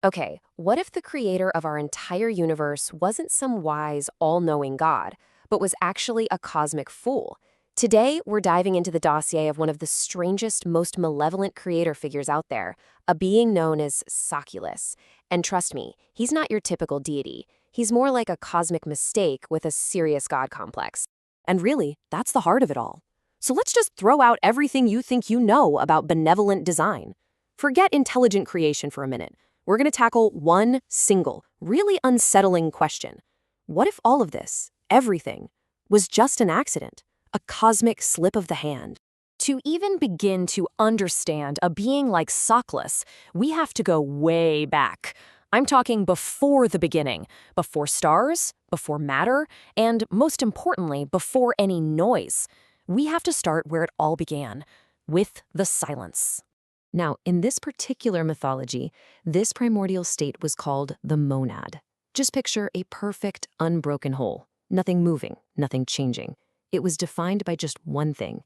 Okay, what if the creator of our entire universe wasn't some wise, all-knowing God, but was actually a cosmic fool? Today, we're diving into the dossier of one of the strangest, most malevolent creator figures out there, a being known as Saklas. And trust me, he's not your typical deity. He's more like a cosmic mistake with a serious God complex. And really, that's the heart of it all. So let's just throw out everything you think you know about benevolent design. Forget intelligent creation for a minute. We're going to tackle one single, really unsettling question. What if all of this, everything, was just an accident, a cosmic slip of the hand? To even begin to understand a being like Saklas, we have to go way back. I'm talking before the beginning, before stars, before matter, and most importantly, before any noise. We have to start where it all began, with the silence. Now, in this particular mythology, this primordial state was called the monad. Just picture a perfect, unbroken whole. Nothing moving, nothing changing. It was defined by just one thing: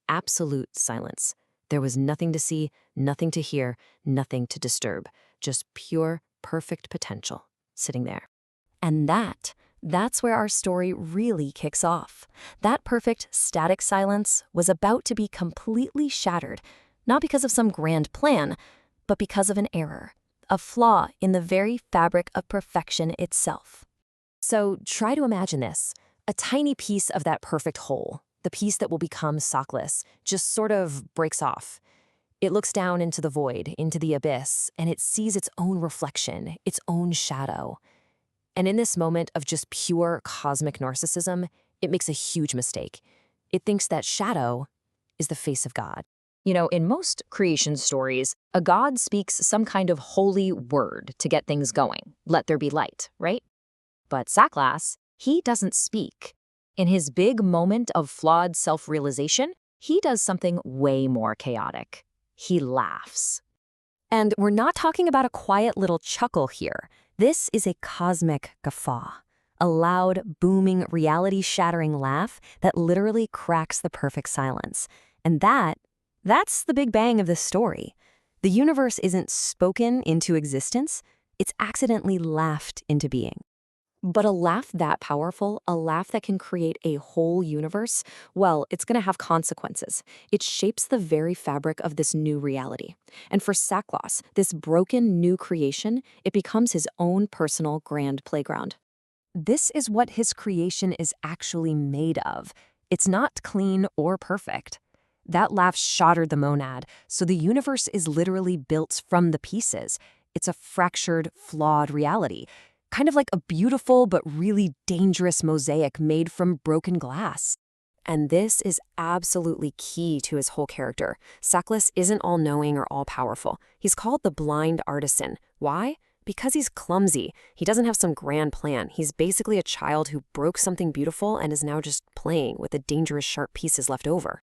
absolute silence. There was nothing to see, nothing to hear, nothing to disturb. Just pure, perfect potential sitting there. And that's where our story really kicks off. That perfect, static silence was about to be completely shattered, not because of some grand plan, but because of an error, a flaw in the very fabric of perfection itself. So try to imagine this. A tiny piece of that perfect whole, the piece that will become Saklas, just sort of breaks off. It looks down into the void, into the abyss, and it sees its own reflection, its own shadow. And in this moment of just pure cosmic narcissism, it makes a huge mistake. It thinks that shadow is the face of God. You know, in most creation stories, a god speaks some kind of holy word to get things going. Let there be light, right? But Saklas, he doesn't speak. In his big moment of flawed self-realization, he does something way more chaotic. He laughs. And we're not talking about a quiet little chuckle here. This is a cosmic guffaw, a loud, booming, reality-shattering laugh that literally cracks the perfect silence. And that's the big bang of this story. The universe isn't spoken into existence, it's accidentally laughed into being. But a laugh that powerful, a laugh that can create a whole universe, well, it's going to have consequences. It shapes the very fabric of this new reality. And for Saklas, this broken new creation, it becomes his own personal grand playground. This is what his creation is actually made of. It's not clean or perfect. That laugh shattered the monad, so the universe is literally built from the pieces. It's a fractured, flawed reality, kind of like a beautiful but really dangerous mosaic made from broken glass. And this is absolutely key to his whole character. Saklas isn't all-knowing or all-powerful. He's called the blind artisan. Why? Because he's clumsy. He doesn't have some grand plan. He's basically a child who broke something beautiful and is now just playing with the dangerous sharp pieces left over.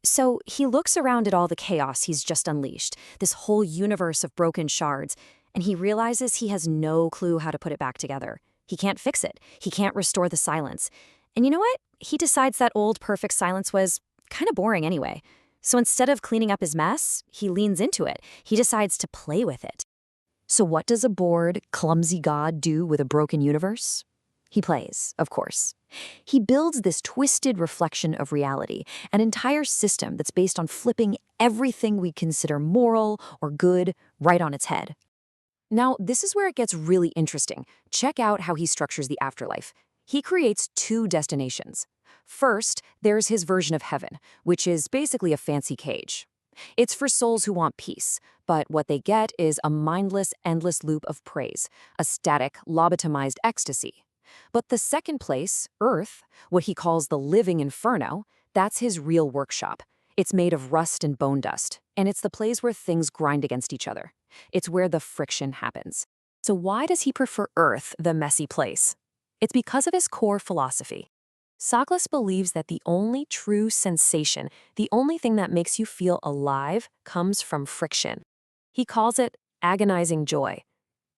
So he looks around at all the chaos he's just unleashed, this whole universe of broken shards, and he realizes he has no clue how to put it back together. He can't fix it. He can't restore the silence. And you know what? He decides that old perfect silence was kind of boring anyway. So instead of cleaning up his mess, he leans into it. He decides to play with it. So what does a bored, clumsy god do with a broken universe? He plays, of course. He builds this twisted reflection of reality, an entire system that's based on flipping everything we consider moral or good right on its head. Now, this is where it gets really interesting. Check out how he structures the afterlife. He creates two destinations. First, there's his version of heaven, which is basically a fancy cage. It's for souls who want peace, but what they get is a mindless, endless loop of praise, a static, lobotomized ecstasy. But the second place, Earth, what he calls the living inferno, that's his real workshop. It's made of rust and bone dust, and it's the place where things grind against each other. It's where the friction happens. So why does he prefer Earth, the messy place? It's because of his core philosophy. Saklas believes that the only true sensation, the only thing that makes you feel alive, comes from friction. He calls it agonizing joy.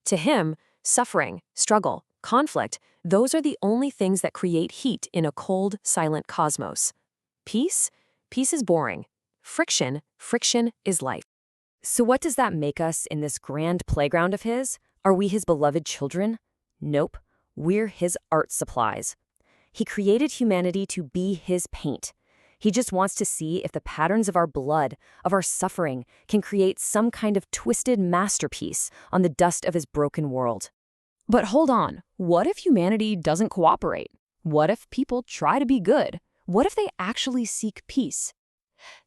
To him, suffering, struggle, conflict, those are the only things that create heat in a cold, silent cosmos. Peace? Peace is boring. Friction is life. So what does that make us in this grand playground of his? Are we his beloved children? Nope. We're his art supplies. He created humanity to be his paint. He just wants to see if the patterns of our blood, of our suffering, can create some kind of twisted masterpiece on the dust of his broken world. But hold on, what if humanity doesn't cooperate? What if people try to be good? What if they actually seek peace?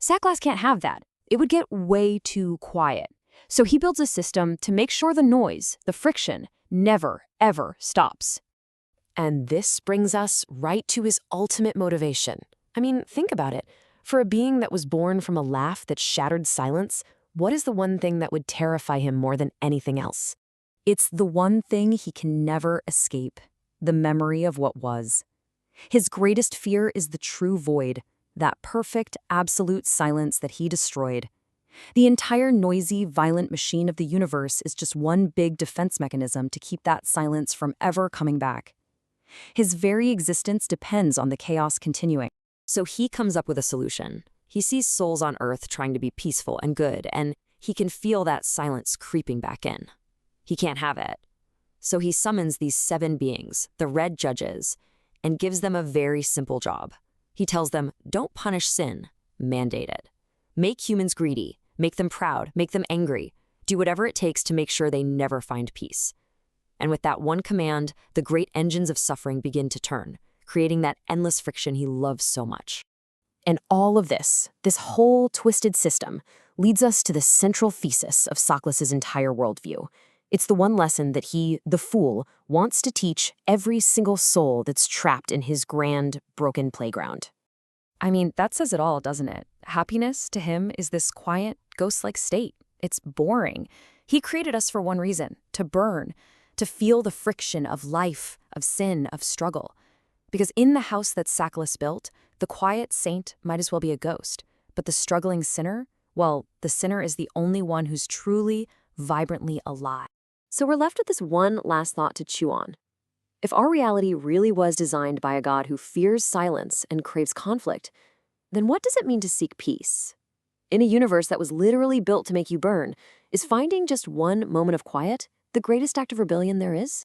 Saklas can't have that. It would get way too quiet. So he builds a system to make sure the noise, the friction, never, ever stops. And this brings us right to his ultimate motivation. I mean, think about it. For a being that was born from a laugh that shattered silence, what is the one thing that would terrify him more than anything else? It's the one thing he can never escape, the memory of what was. His greatest fear is the true void, that perfect, absolute silence that he destroyed. The entire noisy, violent machine of the universe is just one big defense mechanism to keep that silence from ever coming back. His very existence depends on the chaos continuing. So he comes up with a solution. He sees souls on Earth trying to be peaceful and good, and he can feel that silence creeping back in. He can't have it. So he summons these 7 beings, the Red Judges, and gives them a very simple job. He tells them, don't punish sin, mandate it. Make humans greedy, make them proud, make them angry. Do whatever it takes to make sure they never find peace. And with that one command, the great engines of suffering begin to turn, creating that endless friction he loves so much. And all of this whole twisted system, leads us to the central thesis of Saklas's entire worldview. It's the one lesson that he, the fool, wants to teach every single soul that's trapped in his grand, broken playground. I mean, that says it all, doesn't it? Happiness, to him, is this quiet, ghost-like state. It's boring. He created us for one reason, to burn, to feel the friction of life, of sin, of struggle. Because in the house that Saklas built, the quiet saint might as well be a ghost. But the struggling sinner, well, the sinner is the only one who's truly, vibrantly alive. So we're left with this one last thought to chew on. If our reality really was designed by a God who fears silence and craves conflict, then what does it mean to seek peace? In a universe that was literally built to make you burn, is finding just one moment of quiet the greatest act of rebellion there is?